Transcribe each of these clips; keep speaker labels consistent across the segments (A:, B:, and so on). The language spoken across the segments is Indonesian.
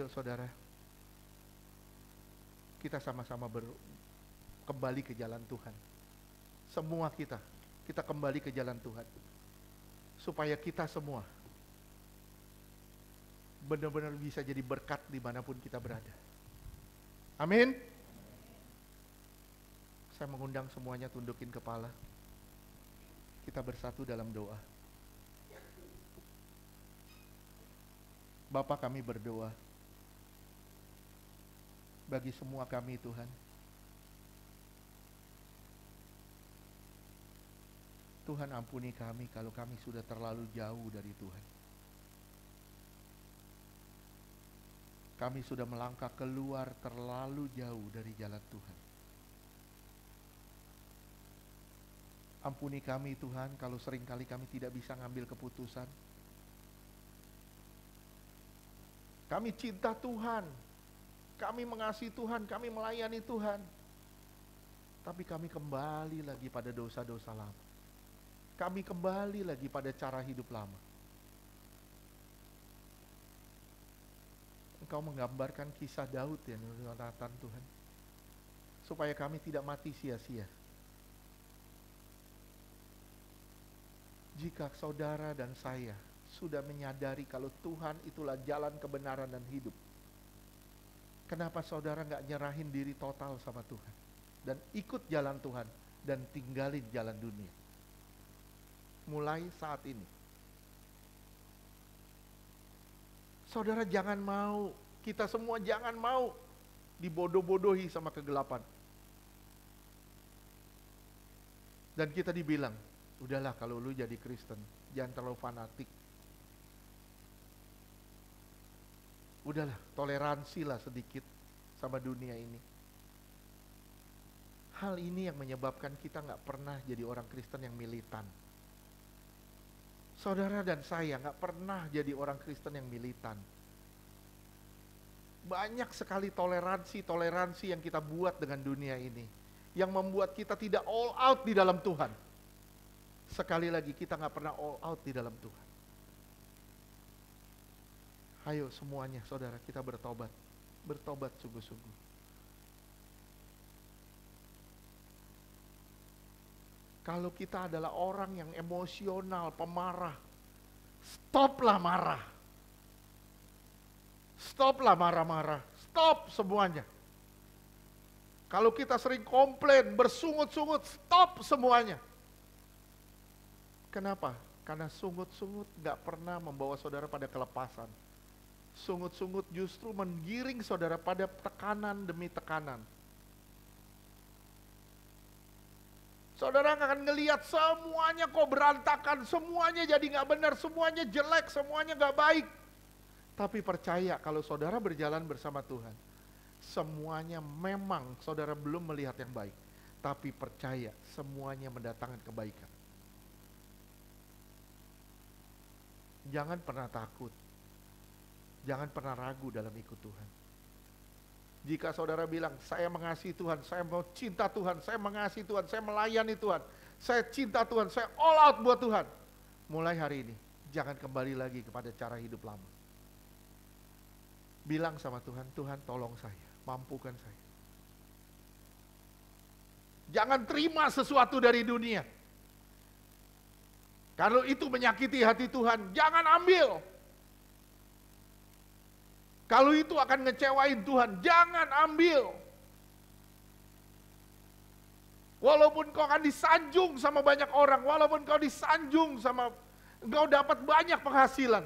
A: saudara, kita sama-sama kembali ke jalan Tuhan. Semua kita kembali ke jalan Tuhan. Supaya kita semua benar-benar bisa jadi berkat dimanapun kita berada. Amin. Saya mengundang semuanya tundukin kepala. Kita bersatu dalam doa. Bapa, kami berdoa bagi semua kami Tuhan. Tuhan ampuni kami kalau kami sudah terlalu jauh dari Tuhan. Kami sudah melangkah keluar terlalu jauh dari jalan Tuhan. Ampuni kami Tuhan kalau seringkali kami tidak bisa ngambil keputusan. Kami cinta Tuhan, kami mengasihi Tuhan, kami melayani Tuhan. Tapi kami kembali lagi pada dosa-dosa lama. Kami kembali lagi pada cara hidup lama. Engkau menggambarkan kisah Daud ya Yonatan Tuhan. Supaya kami tidak mati sia-sia. Jika saudara dan saya sudah menyadari kalau Tuhan itulah jalan kebenaran dan hidup, kenapa saudara gak nyerahin diri total sama Tuhan dan ikut jalan Tuhan dan tinggalin jalan dunia mulai saat ini? Saudara jangan mau, kita semua jangan mau dibodoh-bodohi sama kegelapan. Dan kita dibilang, udahlah kalau lu jadi Kristen, jangan terlalu fanatik. Udahlah, toleransilah sedikit sama dunia ini. Hal ini yang menyebabkan kita gak pernah jadi orang Kristen yang militan. Saudara dan saya gak pernah jadi orang Kristen yang militan. Banyak sekali toleransi yang kita buat dengan dunia ini, yang membuat kita tidak all out di dalam Tuhan. Sekali lagi, kita gak pernah all out di dalam Tuhan. Ayo semuanya saudara, kita bertobat. Bertobat sungguh-sungguh. Kalau kita adalah orang yang emosional, pemarah, stoplah marah. Stoplah marah-marah. Stop semuanya. Kalau kita sering komplain, bersungut-sungut, stop semuanya. Kenapa? Karena sungut-sungut gak pernah membawa saudara pada kelepasan. Sungut-sungut justru menggiring saudara pada tekanan demi tekanan. Saudara akan ngelihat semuanya kok berantakan, semuanya jadi gak benar, semuanya jelek, semuanya gak baik. Tapi percaya kalau saudara berjalan bersama Tuhan, semuanya memang saudara belum melihat yang baik. Tapi percaya semuanya mendatangkan kebaikan. Jangan pernah takut. Jangan pernah ragu dalam ikut Tuhan. Jika saudara bilang, saya mengasihi Tuhan, saya mau cinta Tuhan, saya mengasihi Tuhan, saya melayani Tuhan, saya cinta Tuhan, saya all out buat Tuhan. Mulai hari ini, jangan kembali lagi kepada cara hidup lama. Bilang sama Tuhan, Tuhan tolong saya, mampukan saya. Jangan terima sesuatu dari dunia. Kalau itu menyakiti hati Tuhan, jangan ambil. Kalau itu akan ngecewain Tuhan, jangan ambil. Walaupun kau akan disanjung sama banyak orang, walaupun kau disanjung sama, engkau dapat banyak penghasilan.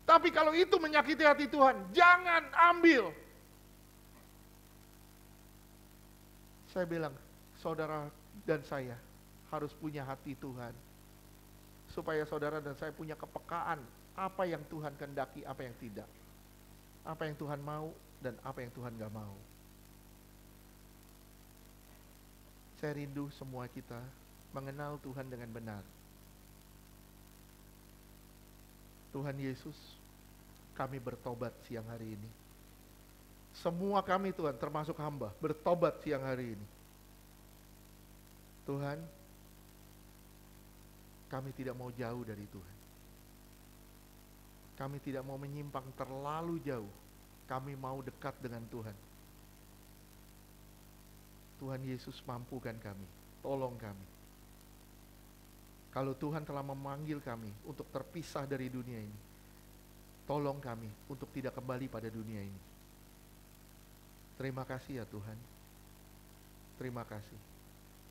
A: Tapi kalau itu menyakiti hati Tuhan, jangan ambil. Saya bilang, saudara dan saya harus punya hati Tuhan. Supaya saudara dan saya punya kepekaan, apa yang Tuhan kehendaki, apa yang tidak. Apa yang Tuhan mau dan apa yang Tuhan gak mau. Saya rindu semua kita mengenal Tuhan dengan benar. Tuhan Yesus, kami bertobat siang hari ini. Semua kami Tuhan, termasuk hamba, bertobat siang hari ini. Tuhan, kami tidak mau jauh dari Tuhan. Kami tidak mau menyimpang terlalu jauh Kami mau dekat dengan Tuhan. Tuhan Yesus, mampukan kami, tolong kami. Kalau Tuhan telah memanggil kami untuk terpisah dari dunia ini, tolong kami untuk tidak kembali pada dunia ini. Terima kasih ya Tuhan. Terima kasih.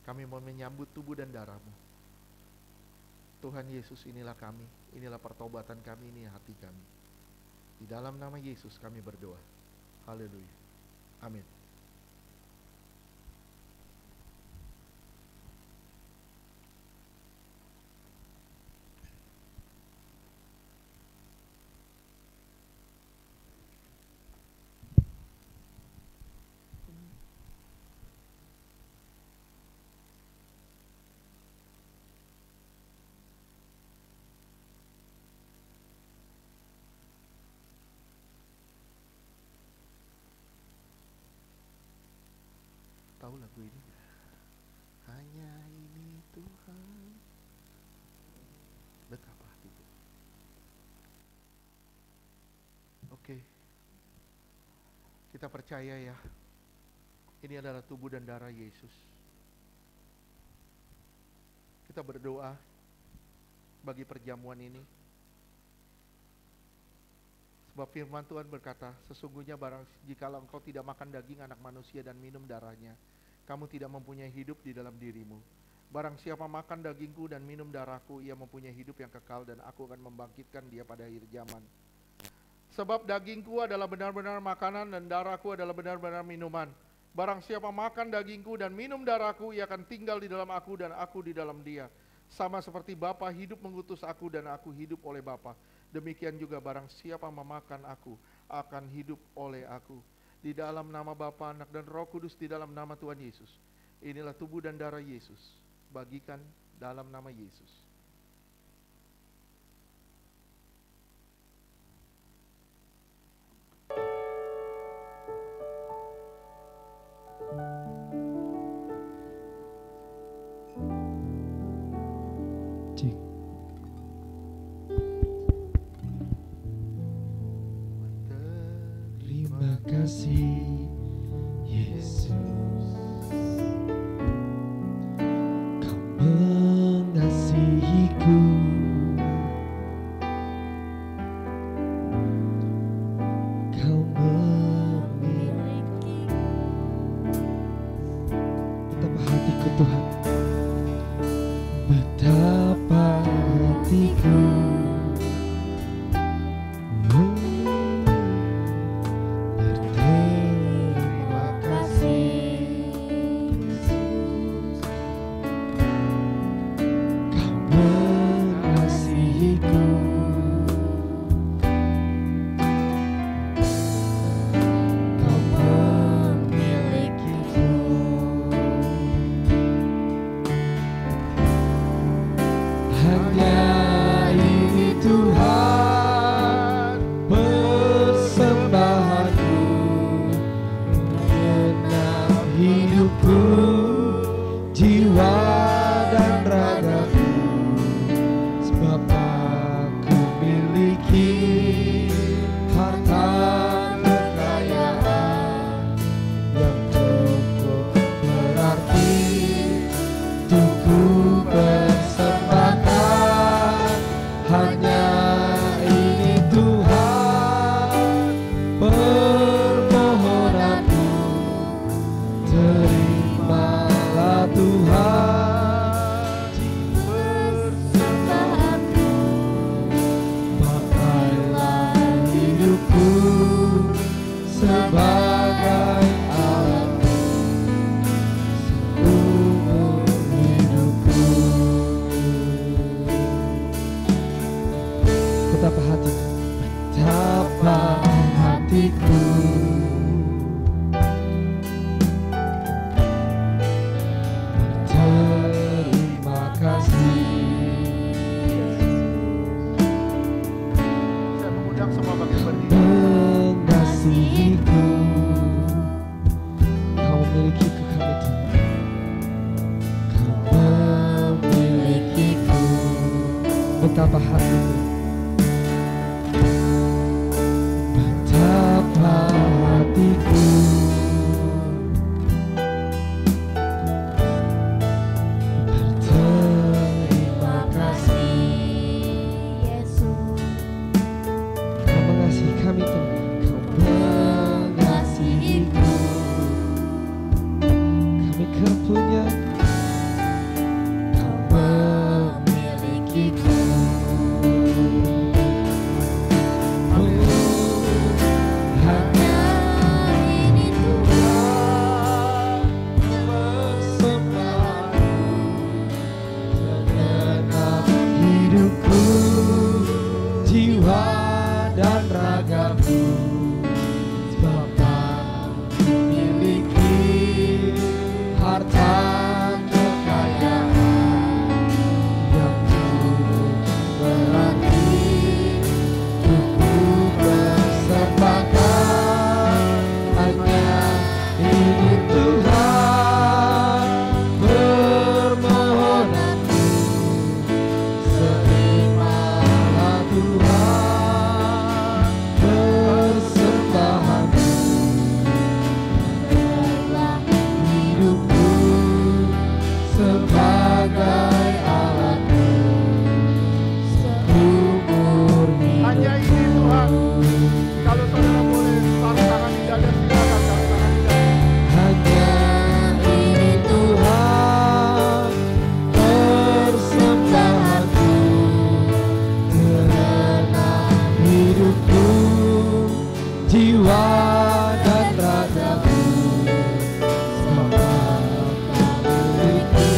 A: Kami mau menyambut tubuh dan darah-Mu. Tuhan Yesus, inilah kami, inilah pertobatan kami, ini hati kami. Di dalam nama Yesus kami berdoa. Haleluya. Amin. Tahu lagu ini? Hanya ini Tuhan. Betapa hatiku. Oke. Kita percaya ya. Ini adalah tubuh dan darah Yesus. Kita berdoa bagi perjamuan ini. Sebab firman Tuhan berkata, sesungguhnya jikalau engkau tidak makan daging anak manusia dan minum darahnya, kamu tidak mempunyai hidup di dalam dirimu. Barang siapa makan dagingku dan minum darahku, ia mempunyai hidup yang kekal, dan aku akan membangkitkan dia pada akhir zaman. Sebab dagingku adalah benar-benar makanan dan darahku adalah benar-benar minuman. Barang siapa makan dagingku dan minum darahku, ia akan tinggal di dalam aku dan aku di dalam dia. Sama seperti Bapa hidup mengutus aku dan aku hidup oleh Bapa. Demikian juga barang siapa memakan aku akan hidup oleh aku. Di dalam nama Bapa, Anak dan Roh Kudus, di dalam nama Tuhan Yesus. Inilah tubuh dan darah Yesus. Bagikan dalam nama Yesus.
B: Terima kasih Yesus, Kau mengasihiku, Kau memiliki. Betapa hatiku Tuhan, betapa hatiku. Betapa hatiku, betapa Engkau punya, Kau memilikiku. Hanya ini Tuhan persembahanku, segenap hidupku, jiwa dan ragaku. Sebab tak memiliki harta kekayaan yang cukup berarti untuk bersembahkan. Hanya ini Tuhan permohonanku, terimalah Tuhan persembahanku. Adalah hidupku sebagai alatmu seumur
A: Hanya
B: hidupku.
A: ini Tuhan. Kalau saudara boleh taruh tangan di dada, silakan taruh tangan di dada.
B: Hanya ini Tuhan persembahanku, segenap hidupku, jiwa dan ragaku. Sebab tak memiliki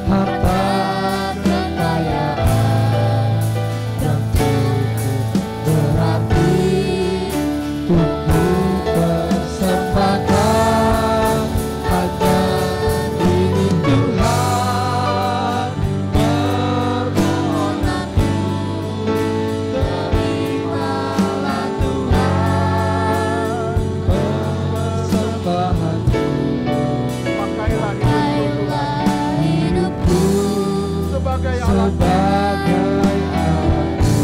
B: harta kekayaan yang cukup berarti untuk bersembahkan. Hanya ini Tuhan permohonanku, terimalah Tuhan persembahanku.
A: Pakailah hidupku Tuhan
B: Hidupku
A: sebagai alat.
B: sebagai alatmu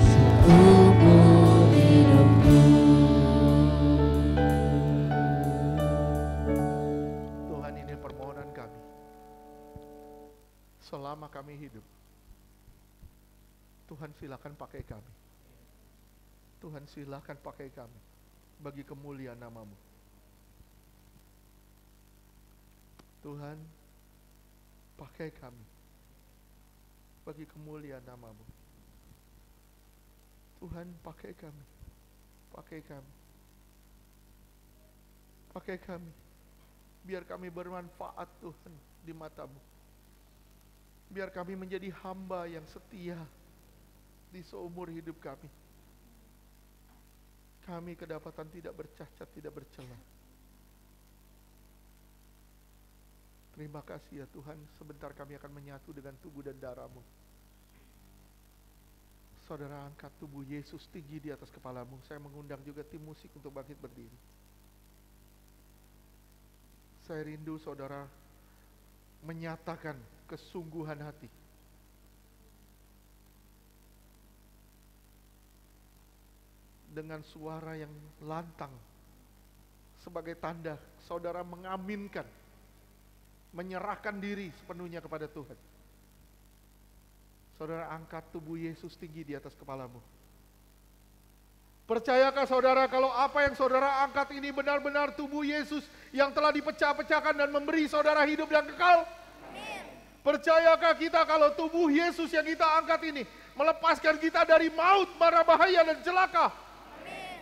B: seumur hidupku.
A: Tuhan, ini permohonan kami. Selama kami hidup, Tuhan silakan pakai kami. Tuhan silakan pakai kami bagi kemuliaan nama-Mu. Tuhan, pakai kami bagi kemuliaan nama-Mu. Tuhan, pakai kami. Pakai kami. Pakai kami. Biar kami bermanfaat Tuhan di mata-Mu. Biar kami menjadi hamba yang setia di seumur hidup kami. Kami kedapatan tidak bercacat, tidak bercela. Terima kasih ya Tuhan, sebentar kami akan menyatu dengan tubuh dan darah-Mu. Saudara, angkat tubuh Yesus tinggi di atas kepalamu. Saya mengundang juga tim musik untuk bangkit berdiri. Saya rindu saudara menyatakan kesungguhan hati. Dengan suara yang lantang. Sebagai tanda saudara mengaminkan. Menyerahkan diri sepenuhnya kepada Tuhan. Saudara, angkat tubuh Yesus tinggi di atas kepalamu. Percayakah saudara kalau apa yang saudara angkat ini benar-benar tubuh Yesus yang telah dipecah-pecahkan dan memberi saudara hidup yang kekal? Amin. Percayakah kita kalau tubuh Yesus yang kita angkat ini melepaskan kita dari maut, mara bahaya dan celaka? Amin.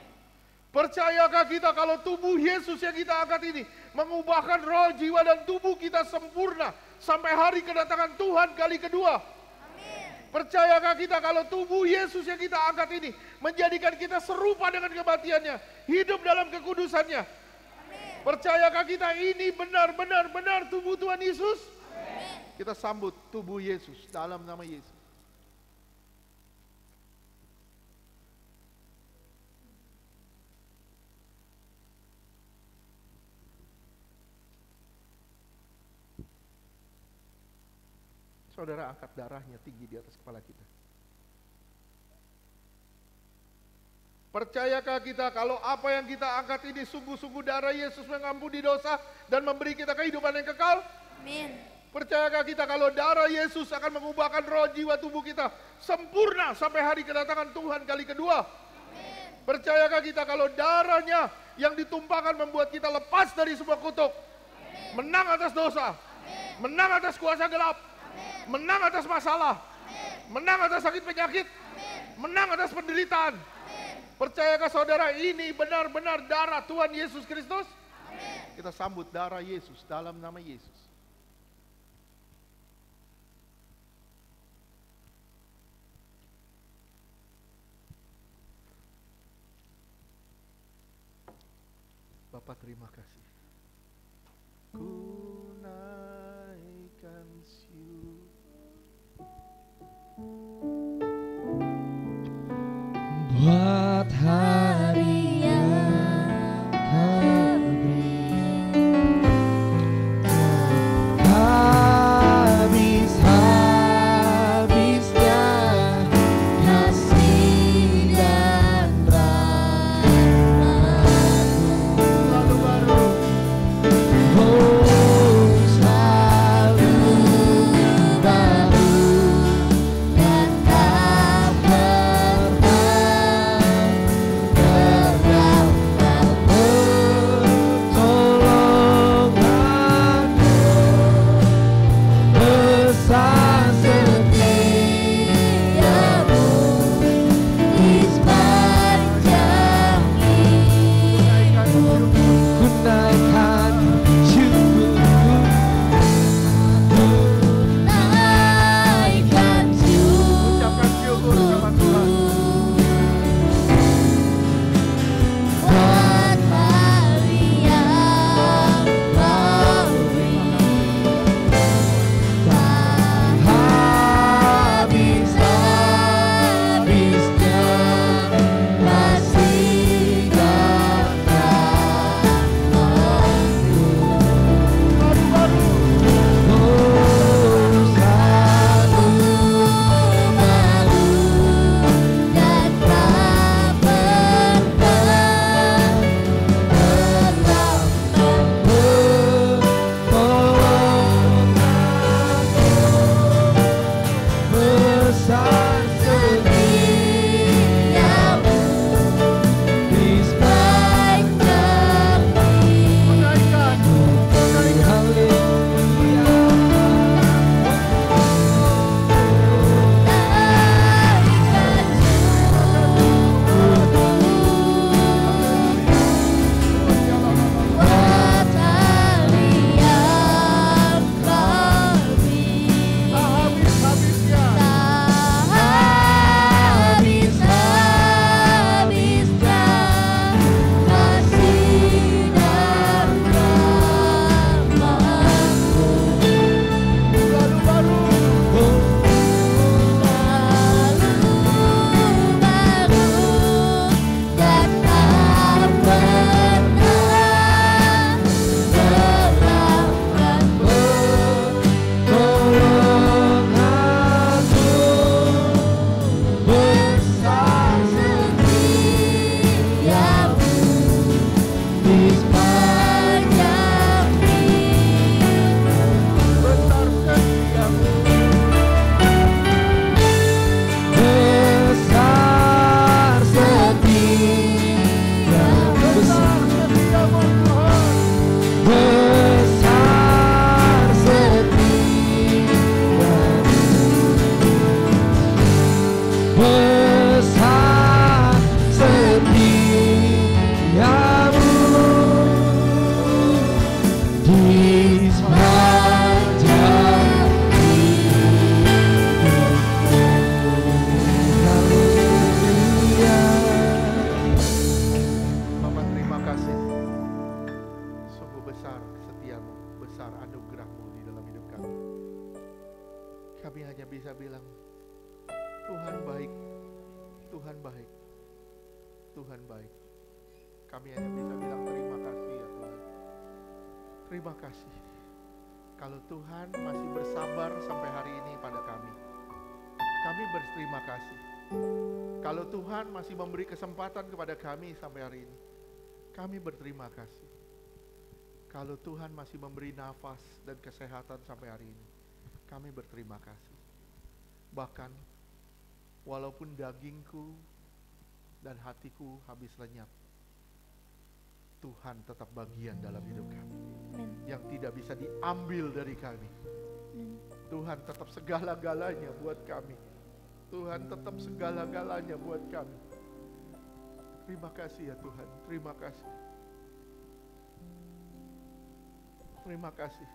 A: Percayakah kita kalau tubuh Yesus yang kita angkat ini mengubahkan roh, jiwa dan tubuh kita sempurna sampai hari kedatangan Tuhan kali kedua? Percayakah kita kalau tubuh Yesus yang kita angkat ini menjadikan kita serupa dengan kematiannya, hidup dalam kekudusannya? Amin. Percayakah kita ini benar-benar tubuh Tuhan Yesus? Amin. Kita sambut tubuh Yesus dalam nama Yesus. Saudara, angkat darahnya tinggi di atas kepala kita. Percayakah kita kalau apa yang kita angkat ini sungguh-sungguh darah Yesus mengampuni dosa dan memberi kita kehidupan yang kekal? Amin. Percayakah kita kalau darah Yesus akan mengubahkan roh, jiwa, tubuh kita sempurna sampai hari kedatangan Tuhan kali kedua? Amin. Percayakah kita kalau darahnya yang ditumpahkan membuat kita lepas dari semua kutuk? Menang atas dosa, menang atas kuasa gelap, menang atas masalah, menang atas sakit penyakit, menang atas penderitaan. Percayakah saudara ini benar-benar darah Tuhan Yesus Kristus? Kita sambut darah Yesus dalam nama Yesus. Bapak terima kasih. Ku naikkan syukur
B: buat hari yang kau beri, habis-habisnya kasih dan rahmat-Mu.
A: selalu baru.
B: Oh, selalu baru dan tak pernah terdapat pertolongan-Mu. Besar setiamu di sepanjang hidupku. Ku naikkan syukurku, naikkan
A: Ucapkan syukur sama Tuhan.
B: buat hari yang kau beri. Tak habis-habisnya kasih dan rahmat-Mu. Oh, selalu baru dan tak pernah terlambat pertolongan-Mu. Besar setiamu di sepanjang
A: Menaikkan, menaikkan. Habis-habisnya. Selalu baru. Besar setiamu.
B: Besar setiamu,
A: Besar setiamu Tuhan.
B: besar setiamu, besar setiamu di sepanjang
A: Bapak terima kasih. Sungguh besar setiamu, besar anugerahmu di dalam hidup kami. Kami hanya bisa bilang, Tuhan baik, Tuhan baik, Tuhan baik. Kami hanya bisa bilang terima kasih ya Tuhan. Terima kasih. Kalau Tuhan masih bersabar sampai hari ini pada kami berterima kasih. Kalau Tuhan masih memberi kesempatan kepada kami sampai hari ini, kami berterima kasih. Kalau Tuhan masih memberi nafas dan kesehatan sampai hari ini, kami berterima kasih. Bahkan, walaupun dagingku dan hatiku habis lenyap, Tuhan tetap bagian dalam hidup kami,
C: Amin.
A: yang tidak bisa diambil dari kami.
C: Amin.
A: Tuhan tetap segala-galanya buat kami. Tuhan tetap segala-galanya buat kami. Terima kasih ya Tuhan, terima kasih. Terima kasih.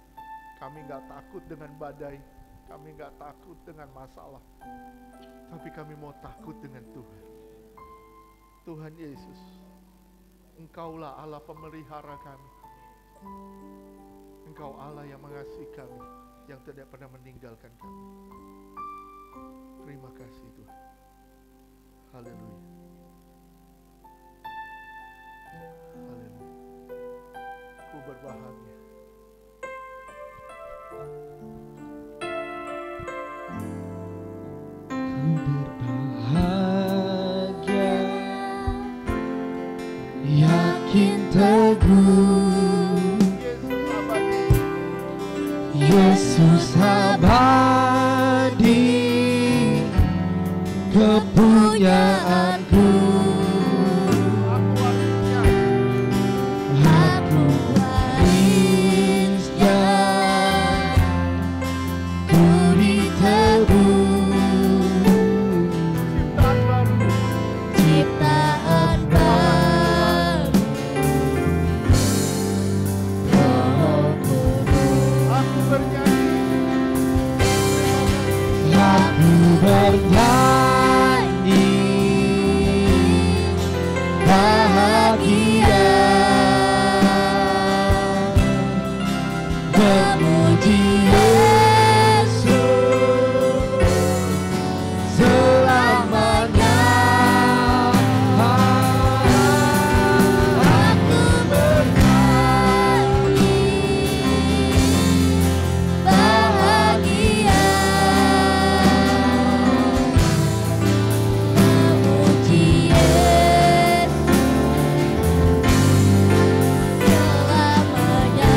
A: Kami gak takut dengan badai, kami gak takut dengan masalah, tapi kami mau takut dengan Tuhan. Tuhan Yesus, Engkaulah Allah pemelihara kami. Engkau Allah yang mengasihi kami, yang tidak pernah meninggalkan kami. Terima kasih Tuhan. Haleluya. Haleluya. Ku berbahagia.
B: Berbahagia, yakin teguh,
A: Yesus abadi,
B: Yesus abadi, kepunyaanku.
A: Aku
B: Warisnya, ku ditebus,
C: Ciptaan baru, Roh Kudus.
A: aku bernyanyi.
B: aku bernyanyi bahagia, memuji Yesus selamanya.
C: Aku bernyanyi bahagia, memuji Yesus selamanya.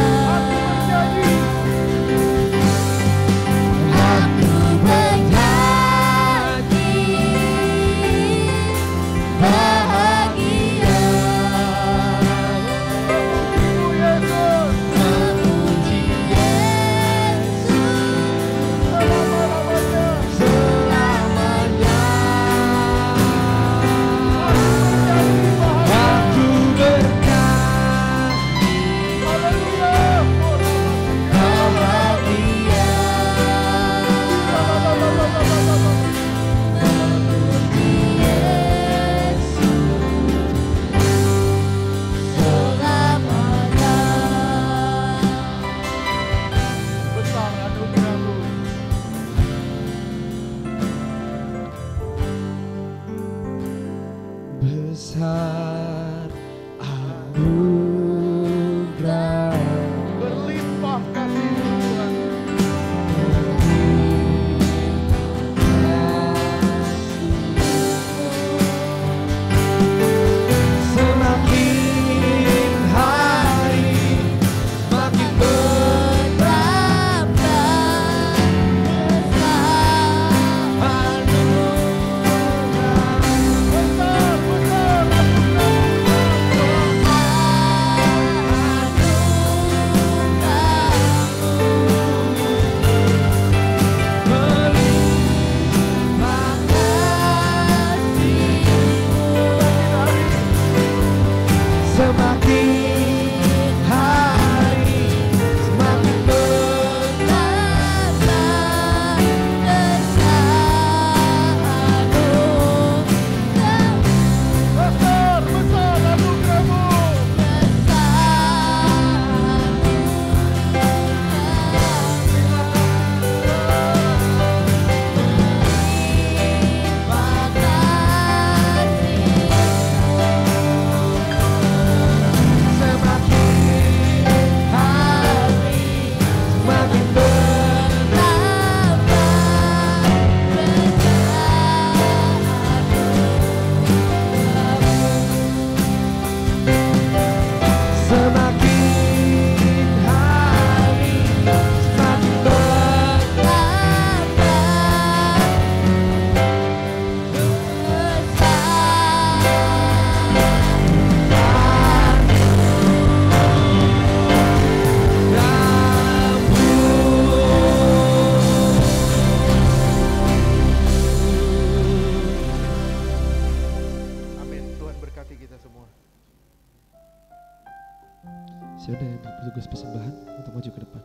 D: maju ke depan.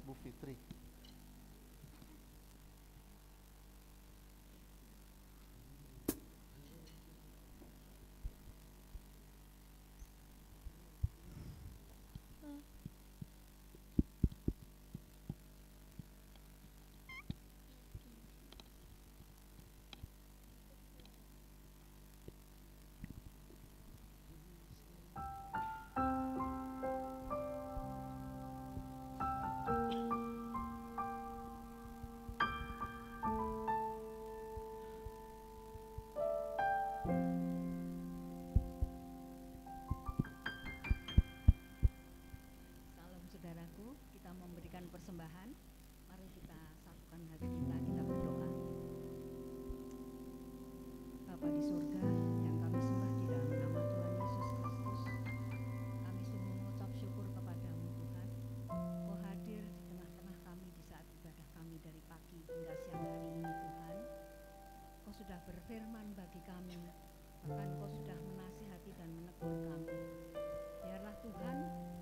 A: Bu Fitri.
E: Salam saudaraku, kita memberikan persembahan. Mari kita satukan hati kita berdoa. Bapa di surga yang kami sembah di dalam nama Tuhan Yesus Kristus, kami sungguh mengucap syukur kepadamu Tuhan. Kau hadir di tengah-tengah kami di saat ibadah kami dari pagi hingga siang hari ini Tuhan. Kau sudah berfirman bagi kami, bahkan Kau sudah menasihati dan menegur kami. Biarlah Tuhan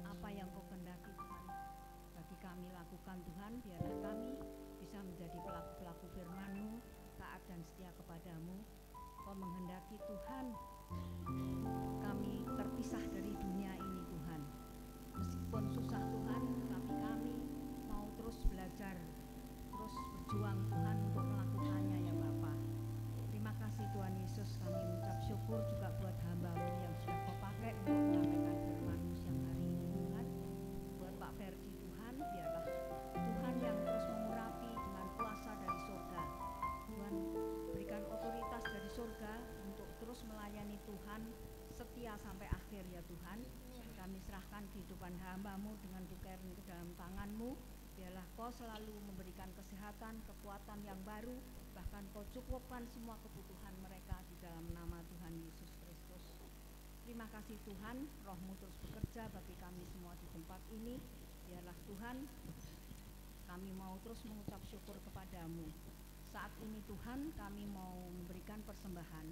E: apa yang Kau kehendaki Tuhan bagi kami lakukan Tuhan. Biarlah kami bisa menjadi pelaku-pelaku firman-Mu, taat dan setia kepadamu. Kau menghendaki Tuhan kami terpisah dari dunia ini Tuhan. Meskipun susah Tuhan, tapi kami mau terus belajar, terus berjuang Tuhan untuk melakukannya ya Bapa. Terima kasih Tuhan Yesus, kami mengucap syukur juga buat hamba-Mu yang sudah Kau pakai untuk menyampaikan firman-Mu siang hari ini Tuhan. Buat Pak Ferdi Tuhan, biarlah Tuhan yang terus mengurapi dengan kuasa dari surga. Tuhan berikan otoritas dari surga untuk terus melayani Tuhan, setia sampai akhir ya Tuhan. Kami serahkan kehidupan hamba-Mu dengan bukaran ke dalam tangan-Mu. Biarlah Kau selalu memberikan kesehatan, kekuatan yang baru, bahkan Kau cukupkan semua kebutuhan mereka di dalam nama Tuhan Yesus Kristus. Terima kasih Tuhan, Roh-Mu terus bekerja bagi kami semua di tempat ini. Biarlah Tuhan, kami mau terus mengucap syukur kepadamu. Saat ini Tuhan, kami mau memberikan persembahan.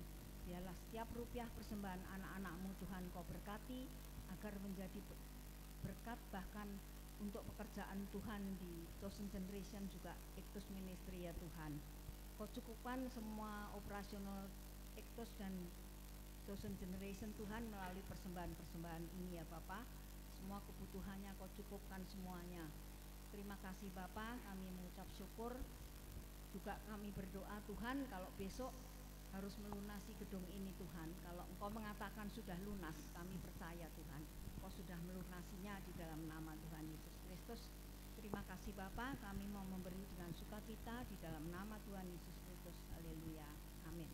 E: Biarlah setiap rupiah persembahan anak-anak-Mu Tuhan Kau berkati, agar menjadi berkat bahkan untuk pekerjaan Tuhan di Chosen Generation juga Ictus Ministry ya Tuhan. Kau cukupkan semua operasional Ictus dan Chosen Generation Tuhan melalui persembahan-persembahan ini ya Bapa. Semua kebutuhannya Kau cukupkan semuanya. Terima kasih Bapa, kami mengucap syukur. Juga kami berdoa Tuhan, kalau besok harus melunasi gedung ini Tuhan. Kalau Engkau mengatakan sudah lunas, kami percaya Tuhan, Engkau sudah melunasinya di dalam nama Tuhan Yesus Kristus. Terima kasih Bapa, kami mau memberi dengan sukacita di dalam nama Tuhan Yesus Kristus. Haleluya. Amin.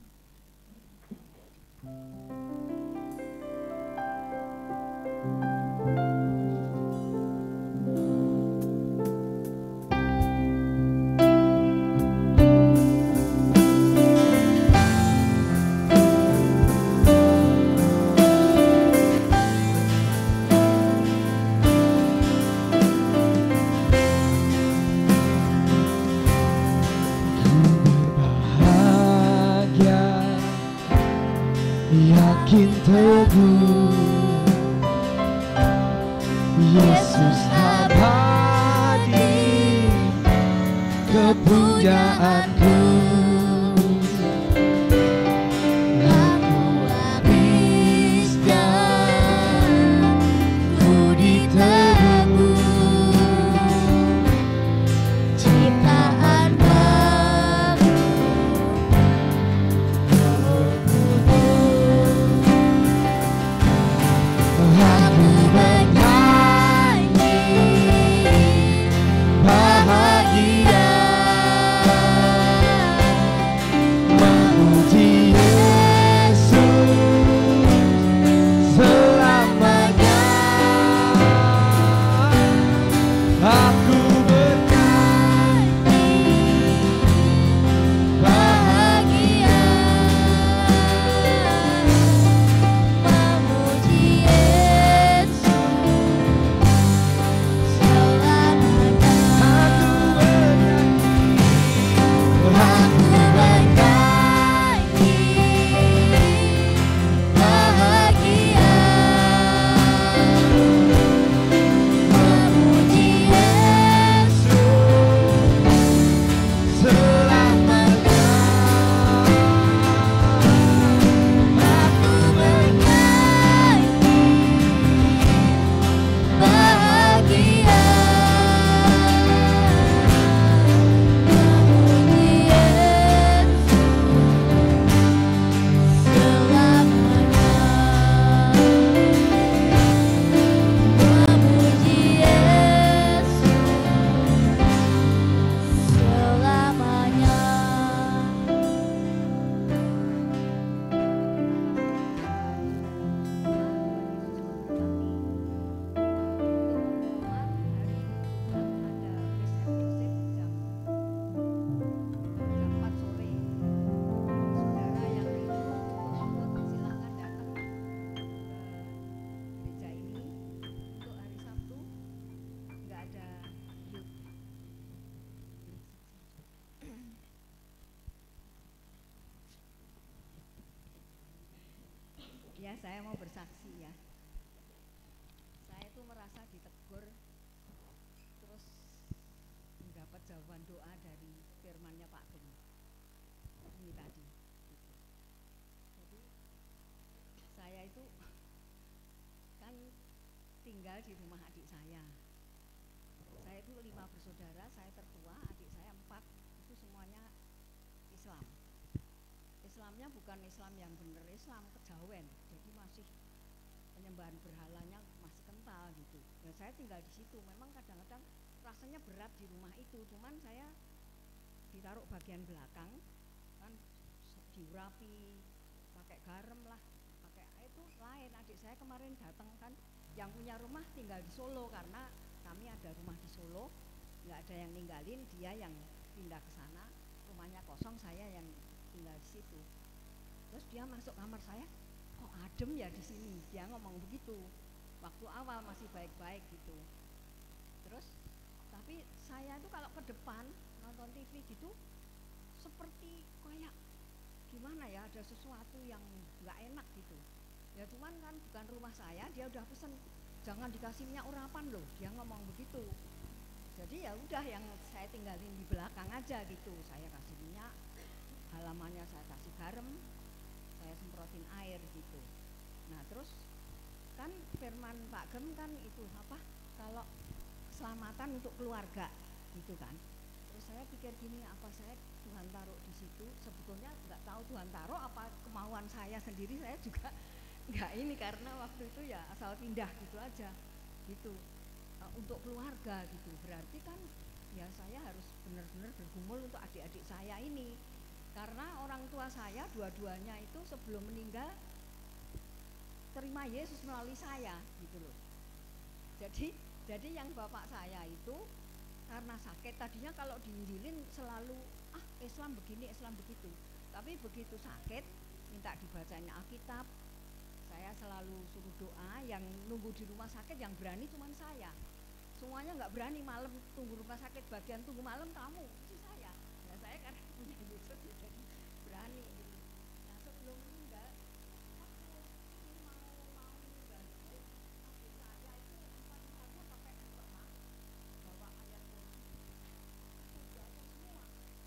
D: Yakin teguh Yesus abadi kepujaanku.
C: Aku habiskan ku ditebus ciptaan baru. Aku bernyanyi bahagia
E: saya mau bersaksi ya. Saya tuh merasa ditegur, terus mendapat jawaban doa dari firmannya Pak Gem ini tadi gitu. Jadi saya itu kan tinggal di rumah adik saya. Saya itu 5 bersaudara, saya tertua, adik saya 4, itu semuanya Islam. Islamnya bukan Islam yang benar, Islam kejawen, jadi masih penyembahan berhalanya masih kental gitu. Dan saya tinggal di situ, memang kadang-kadang rasanya berat di rumah itu, cuman saya ditaruh bagian belakang, kan diurapi, pakai garam lah, pakai itu lain. Adik saya kemarin datang kan, yang punya rumah tinggal di Solo karena kami ada rumah di Solo, nggak ada yang ninggalin, dia yang pindah ke sana, rumahnya kosong, saya yang tinggal di situ. Terus dia masuk kamar saya, kok adem ya di sini, dia ngomong begitu. Waktu awal masih baik-baik gitu. Terus tapi saya itu kalau ke depan nonton TV gitu, seperti kayak gimana ya, ada sesuatu yang nggak enak gitu. Ya cuman kan bukan rumah saya, dia udah pesen jangan dikasih minyak urapan loh, dia ngomong begitu. Jadi ya udah, yang saya tinggalin di belakang aja gitu, saya kasih minyak, halamannya saya kasih garam, saya semprotin air gitu. Nah terus kan firman Pak Gem kan itu apa, kalau keselamatan untuk keluarga gitu kan. Terus saya pikir gini, apa saya Tuhan taruh di situ, sebetulnya nggak tahu Tuhan taruh apa kemauan saya sendiri, saya juga nggak ini, karena waktu itu ya asal pindah gitu aja gitu. Untuk keluarga gitu, berarti kan ya saya harus benar-benar bergumul untuk adik-adik saya ini, karena orang tua saya dua-duanya itu sebelum meninggal terima Yesus melalui saya gitu loh. Jadi yang bapak saya itu karena sakit, tadinya kalau diinjilin selalu Islam begini Islam begitu, tapi begitu sakit minta dibacain Alkitab, saya selalu suruh doa. Yang nunggu di rumah sakit yang berani cuman saya, semuanya nggak berani. Malam tunggu rumah sakit, bagian tunggu malam tamu itu saya. Nah saya karena punya Yesus jadi berani gitu. Nah sebelum meninggal, waktu ini mau meninggal itu, adik saya itu empat-empatnya pakai doa, bawa ayat kursi, itu jatuh semua.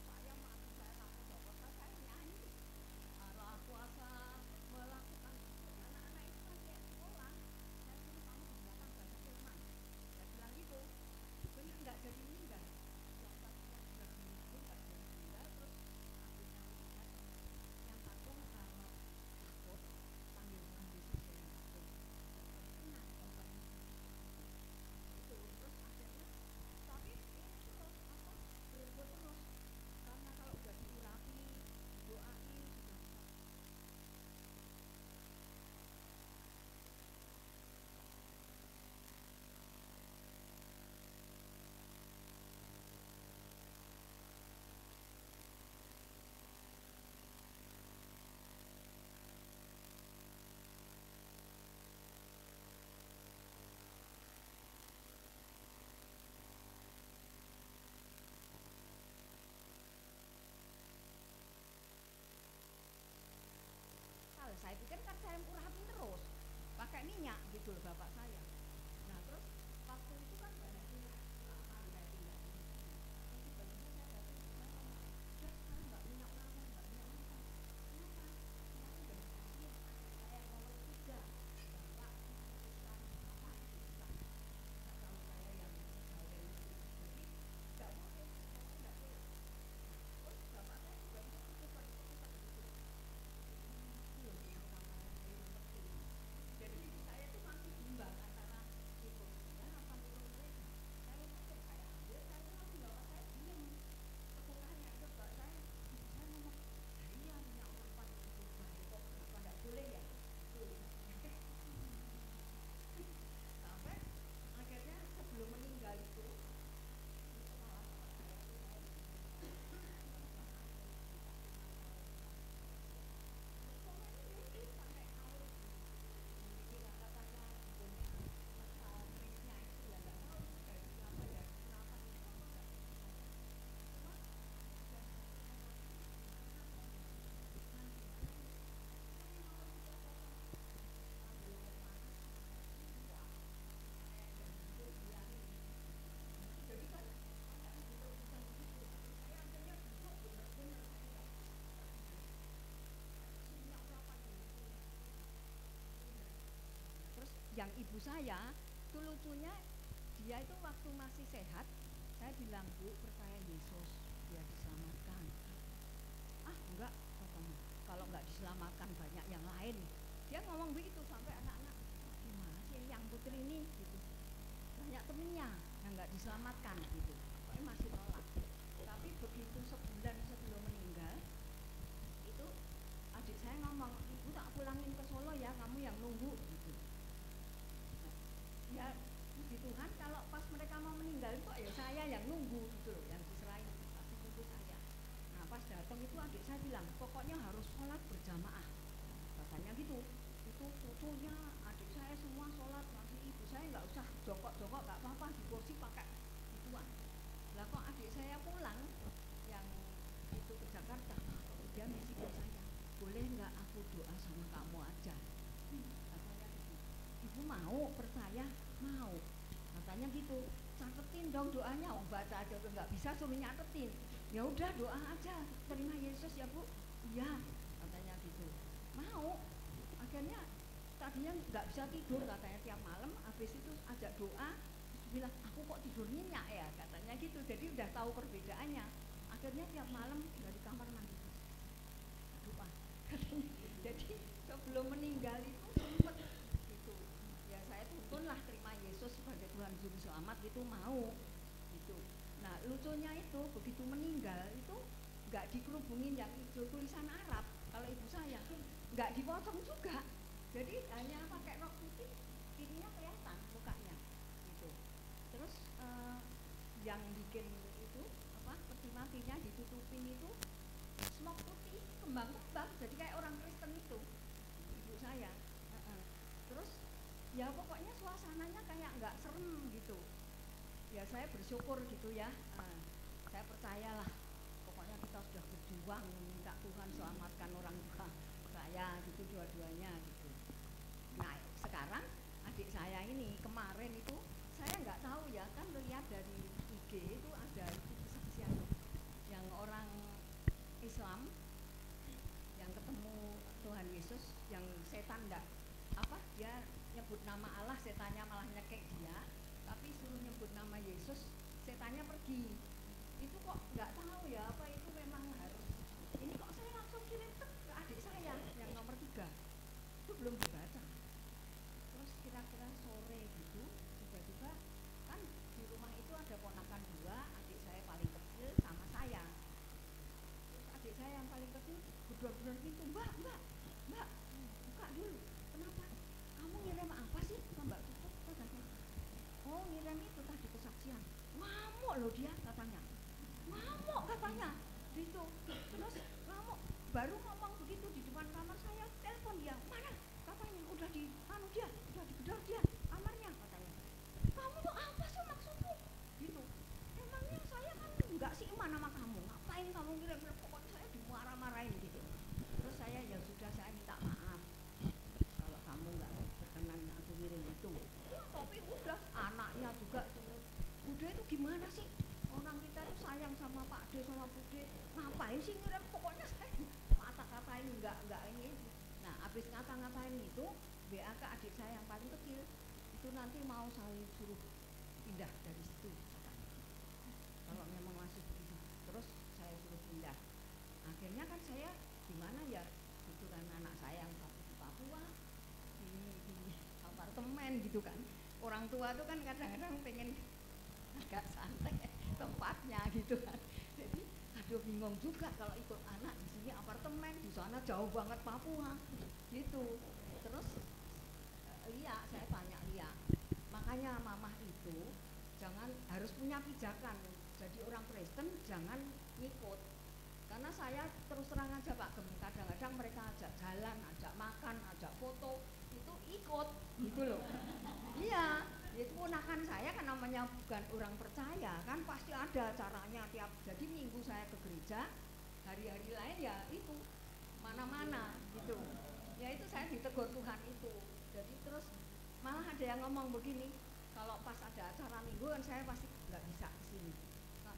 E: Saya mati, saya takut bapak saya nyanyi arah kuasa melakukan itu. Anak-anak itu kan kayak sekolah, saya suruh kamu di belakang baca firman, saya bilang gitu, bener nggak jadi meninggal. Yang satunya sudah seminggu nggak jadi meninggal, terus adiknya udah yang satu karena takut panggil Tuhan Yesus, yang takut tenang bapaknya itu. Terus akhirnya tapi ini terus apa berebut terus, karena kalau udah diurapi didoain sudah kalau saya pikir kan saya urapin terus pakai minyak gitu loh bapak saya. Nah terus waktu itu kan banyak minyak urapan, saya tinggal di sini. Terus tiba-tiba saya datang ke sana ngomong, "Dek, sekarang nggak minyak urapan, nggak minyak urapan." Kenapa? Minyaknya udah habis. Saya ngomong 3 bapak Islam apa itu Islam, nggak tahu saya yang Jawa itu. Jadi nggak boleh, saya nggak boleh. Terus bapak saya juga ikut-ikutan gitu. Jadi saya itu masih bimbang antara saya itu lucunya, dia itu waktu masih sehat saya bilang, Bu, percaya Yesus dia diselamatkan. Ah enggak katanya, kalau enggak diselamatkan banyak yang lain. Dia ngomong begitu sampai anak-anak, gimana sih yang putri ini gitu, banyak temennya yang enggak diselamatkan gitu, pokoknya masih nolak. Tapi begitu sebulan sebelum meninggal itu adik saya ngomong, Ibu tak pulangin ke Solo ya, kamu yang nunggu gitu. Nah, ya puji Tuhan kalau pas mereka mau meninggal kok ya saya yang nunggu gitu loh, yang diserahin pasti nunggu saya. Nah pas datang itu adik saya bilang, pokoknya harus sholat berjamaah katanya gitu. Itu cucunya adik saya semua sholat, masih ibu saya nggak usah jongkok-jongkok, nggak apa-apa, di kursi pakai gituan. Lah kok adik saya pulang yang itu ke Jakarta, dia bisikin saya, boleh nggak aku doa sama kamu aja, katanya gitu. Ibu mau percaya? Mau, katanya gitu. Catetin dong doanya, baca aja udah nggak bisa suruh nyatetin. Ya udah doa aja, terima Yesus ya Bu. Iya, katanya gitu. Mau. Akhirnya tadinya nggak bisa tidur katanya tiap malam, habis itu ajak doa, terus bilang aku kok tidur nyenyak ya katanya gitu. Jadi udah tahu perbedaannya. Akhirnya tiap malam dari kamar mandi doa. Jadi sebelum meninggal itu sempet gitu. Ya saya tuntunlah terima Yesus sebagai Tuhan Juru Selamat gitu, mau gitu. Nah lucunya itu begitu meninggal itu nggak dikerubungin yang hijau tulisan Arab. Kalau ibu saya nggak dipotong juga, jadi hanya pakai rok putih, ininya kelihatan mukanya gitu. Terus yang bikin itu apa, peti matinya ditutupin itu smok putih, kembang-kembang, jadi kayak orang Kristen itu ibu saya. Terus ya pokoknya suasananya kayak nggak serem gitu. Ya saya bersyukur gitu ya. Saya percayalah, pokoknya kita sudah berjuang minta Tuhan selamatkan orang tua saya gitu, dua-duanya gitu. Nah sekarang adik saya ini kemarin itu saya nggak tahu ya, kan melihat dari IG itu ada itu kesaksian yang orang Islam yang ketemu Tuhan Yesus, yang setan enggak apa, dia nyebut nama Allah, setannya malah nyekek dia, tapi suruh nyebut nama Yesus, setannya pergi. Itu kok nggak tahu ya apa itu memang harus ini, kok saya langsung kirim ke adik saya yang nomor 3 itu belum dibaca. Terus kira-kira sore gitu tiba-tiba kan di rumah itu ada ponakan 2, adik saya paling kecil sama saya. Terus adik saya yang paling kecil gedor-gedor pintu, mbak buka dulu, kenapa, kamu ngirim apa sih ke Mbak Tutut katanya. Oh ngirim itu tadi kesaksian, ngamuk loh dia katanya, ngamuk katanya gitu. Terus ngamuk, baru ngomong begitu di depan kamar saya, telepon dia, mana katanya udah di dia udah digedor dia kamarnya katanya. Kamu tuh apa sih maksudmu gitu, emangnya saya kan enggak sih iman sama kamu, ngapain kamu ngirim, pokoknya saya dimarah-marahin gitu. Terus saya ya sudah, saya minta maaf kalau kamu nggak berkenan aku ngirim itu ya, tapi udah anaknya juga Bude itu gimana sih, orang kita tuh sayang sama Pak D sama Bude, ngapain sih ngirim, pokoknya saya kata-katain enggak ini. Nah habis ngata-ngatain itu WA ke adik saya yang paling kecil, itu nanti mau saya suruh pindah dari situ katanya, kalau memang masih begitu. Terus saya suruh pindah. Akhirnya kan saya gimana ya gitu kan, anak saya yang satu di Papua, di apartemen gitu kan. Orang tua tuh kan kadang-kadang pengen agak santai tempatnya gitu kan. Jadi aduh bingung juga kalau ikut anak di sini apartemen, di sana jauh banget Papua gitu. Terus Lia, saya tanya Lia, makanya mamah itu jangan, harus punya pijakan, jadi orang Kristen jangan ngikut. Karena saya terus terang aja Pak Gem, kadang-kadang mereka ajak jalan, ajak makan, ajak foto, itu ikut gitu loh. Iya, itu ponakan saya kan namanya bukan orang percaya kan, pasti ada caranya tiap, jadi minggu saya ke gereja, hari-hari lain ya itu mana-mana gitu. Ya itu saya ditegur Tuhan itu. Jadi terus malah ada yang ngomong begini, kalau pas ada acara minggu kan saya pasti nggak bisa kesini. Nah,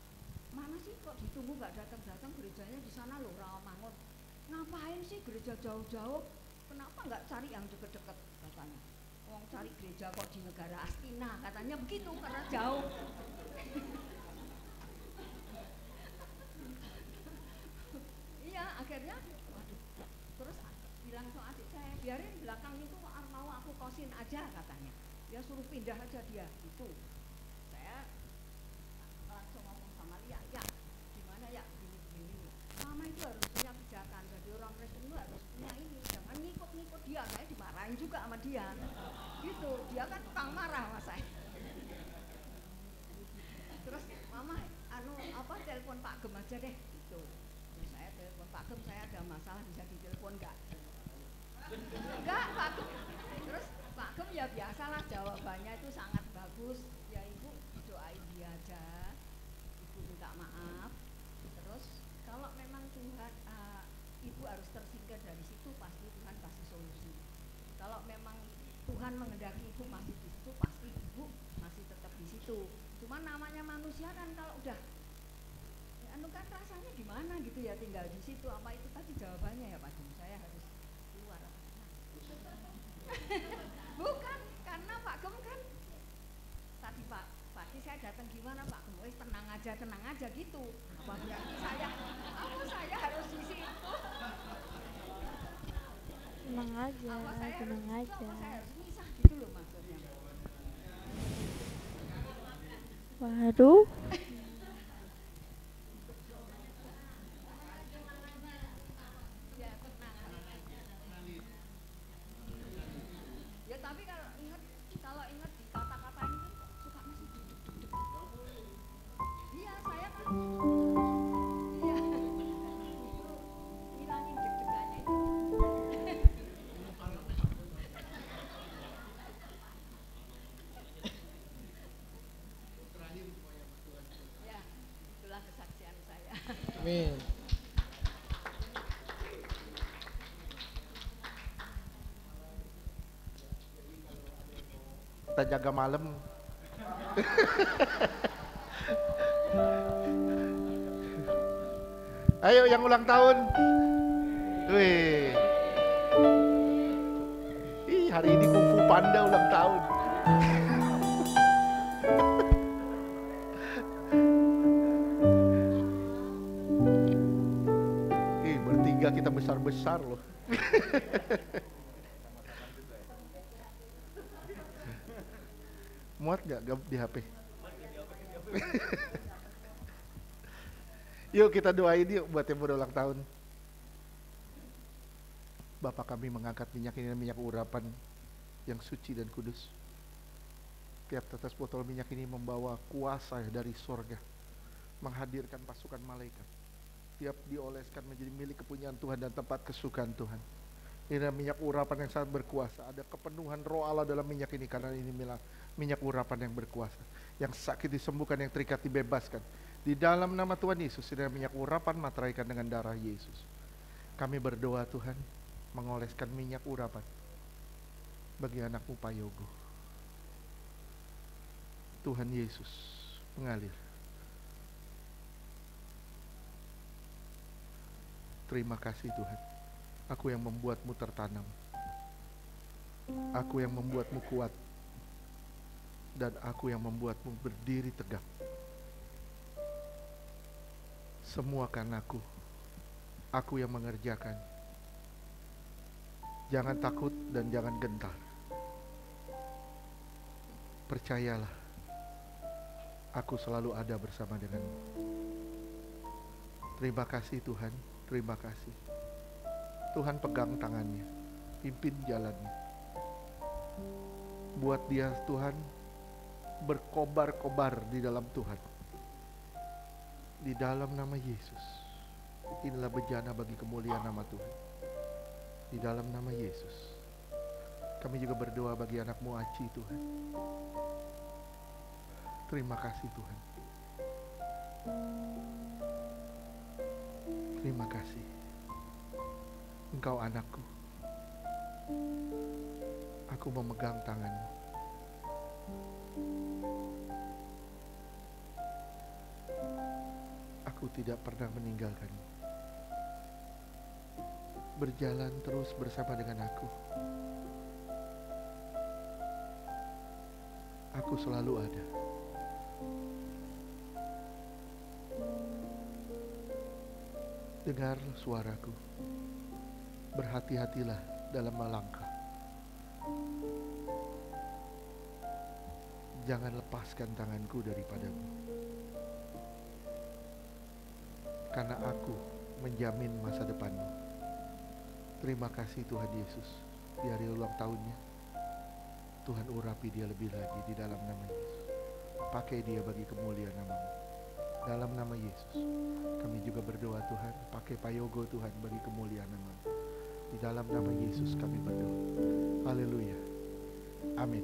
E: mana sih kok ditunggu nggak datang-datang, gerejanya di sana loh Rawamangun. Ngapain sih gereja jauh-jauh? Kenapa nggak cari yang deket-deket katanya? Wong cari gereja kok di negara Astina, katanya begitu karena jauh. Iya, akhirnya waduh. Terus bilang sama adik saya, biarin belakang itu mau aku kosin aja katanya. Dia suruh pindah aja dia, itu. Saya langsung ngomong sama Lia, ya gimana ya, gini. Mama itu harus punya pijakan, jadi orang Kristen itu harus punya ini, jangan ngikut-ngikut dia. Saya dimarahin juga sama dia. Gitu, dia kan tukang marah sama saya. Terus mama telepon Pak Gem aja deh gitu. Terus saya telepon Pak Gem, saya ada masalah, bisa ditelepon enggak Pak Gem. Terus Pak Gem ya biasalah jawabannya itu sangat bagus, ya ibu doain dia aja, ibu minta maaf. Terus kalau memang Tuhan ibu harus tersingkir dari situ, pasti Tuhan kasih solusi. Kalau memang Tuhan menghendaki ibu masih di situ, pasti ibu masih tetap di situ. Cuma namanya manusia kan kalau udah kan rasanya gimana gitu ya, tinggal di situ. Apa itu tadi jawabannya ya Pak Gem, saya harus keluar. Bukan, karena Pak Gem kan tadi pagi saya datang, gimana Pak Gem, tenang aja gitu. Apa berarti saya harus di situ?
C: Tenang aja, tenang aja.
E: Apa saya harus misah gitu loh maksudnya.
C: Waduh.
E: Ya tapi kalau ingat di kata-kata ini suka masih duduk. Iya, saya kan iya justru ngilangin deg-degannya itu. Ya, itulah kesaksian saya.
D: Amin.
A: Kita jaga malam. Ayo yang ulang tahun. Wih. Ih, hari ini Kung Fu Panda ulang tahun. Ih, bertiga kita besar-besar loh. Muat gak di HP? Yuk kita doain yuk buat yang ulang tahun. Bapa kami mengangkat minyak ini, minyak urapan yang suci dan kudus. Tiap tetes botol minyak ini membawa kuasa dari sorga, menghadirkan pasukan malaikat. Tiap dioleskan menjadi milik kepunyaan Tuhan dan tempat kesukaan Tuhan. Ini adalah minyak urapan yang sangat berkuasa. Ada kepenuhan roh Allah dalam minyak ini, karena ini minyak urapan yang berkuasa. Yang sakit disembuhkan, yang terikat dibebaskan. Di dalam nama Tuhan Yesus, ini adalah minyak urapan materaikan dengan darah Yesus. Kami berdoa Tuhan, mengoleskan minyak urapan bagi anakmu Pak Yogo. Tuhan Yesus mengalir. Terima kasih Tuhan. Aku yang membuatmu tertanam. Aku yang membuatmu kuat. Dan aku yang membuatmu berdiri tegak. Semua karena aku. Aku yang mengerjakan. Jangan takut dan jangan gentar. Percayalah. Aku selalu ada bersama denganmu. Terima kasih Tuhan. Terima kasih. Tuhan pegang tangannya, pimpin jalannya. Buat dia Tuhan berkobar-kobar di dalam Tuhan. Di dalam nama Yesus. Inilah bejana bagi kemuliaan nama Tuhan. Di dalam nama Yesus. Kami juga berdoa bagi anakmu Aci Tuhan. Terima kasih Tuhan. Terima kasih. Engkau anakku. Aku memegang tanganmu. Aku tidak pernah meninggalkanmu. Berjalan terus bersama dengan aku. Aku selalu ada. Dengar suaraku. Berhati-hatilah dalam melangkah. Jangan lepaskan tanganku daripadamu. Karena aku menjamin masa depanmu. Terima kasih Tuhan Yesus. Di hari ulang tahunnya, Tuhan urapi dia lebih lagi di dalam nama Yesus. Pakai dia bagi kemuliaan nama-Mu. Dalam nama Yesus, kami juga berdoa Tuhan. Pakai Pak Yogo Tuhan bagi kemuliaan nama-Mu. Di dalam nama Yesus kami berdoa. Haleluya. Amin.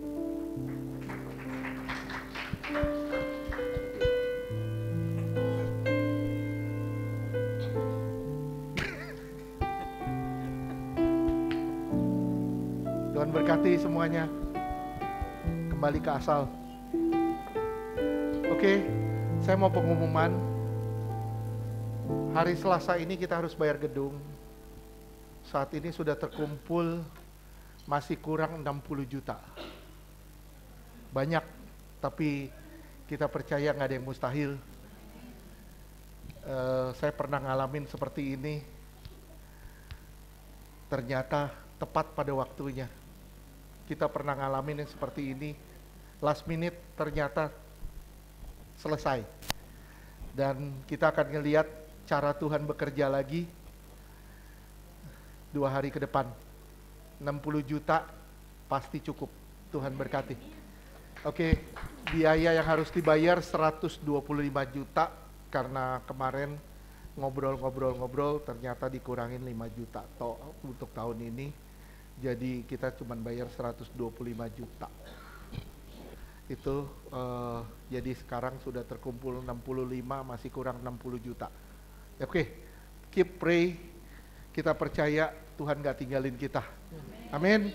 A: Tuhan berkati semuanya. Kembali ke asal. Oke, saya mau pengumuman. Hari Selasa ini kita harus bayar gedung. Saat ini sudah terkumpul masih kurang 60 juta. Banyak, tapi kita percaya nggak ada yang mustahil. Saya pernah ngalamin seperti ini. Ternyata tepat pada waktunya. Kita pernah ngalamin yang seperti ini, last minute ternyata selesai. Dan kita akan ngelihat cara Tuhan bekerja lagi 2 hari ke depan. 60 juta pasti cukup. Tuhan berkati. Oke, biaya yang harus dibayar 125 juta karena kemarin ngobrol ternyata dikurangin 5 juta untuk tahun ini. Jadi kita cuma bayar 125 juta. Itu jadi sekarang sudah terkumpul 65, masih kurang 60 juta. Oke, keep pray. Kita percaya Tuhan gak tinggalin kita. Amin.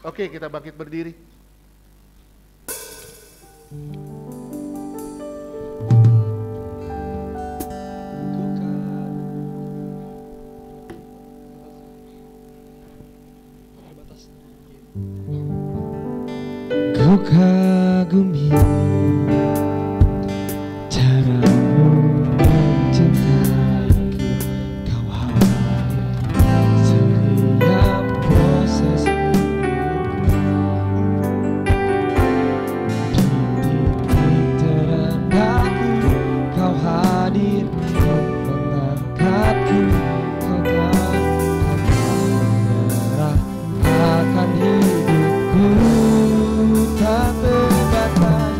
A: Oke, kita bangkit berdiri.
D: Ku kagumi caramu mencintaiku. Kau hadir setiap proses hidupku. Di titik terendahku kau hadir untuk mengangkatku. Kau tak menyerah akan hidupku. Tak terbatas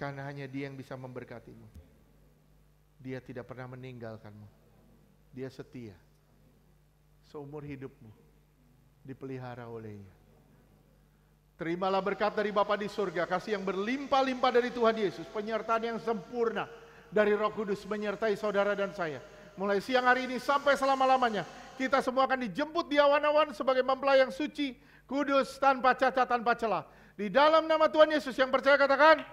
A: karena hanya Dia yang bisa memberkatimu. Dia tidak pernah meninggalkanmu. Dia setia. Seumur hidupmu dipelihara oleh-Nya. Terimalah berkat dari Bapa di surga, kasih yang berlimpah-limpah dari Tuhan Yesus, penyertaan yang sempurna dari Roh Kudus menyertai saudara dan saya. Mulai siang hari ini sampai selama-lamanya, kita semua akan dijemput di awan-awan sebagai mempelai yang suci, kudus, tanpa cacat, tanpa celah. Di dalam nama Tuhan Yesus yang percaya katakan,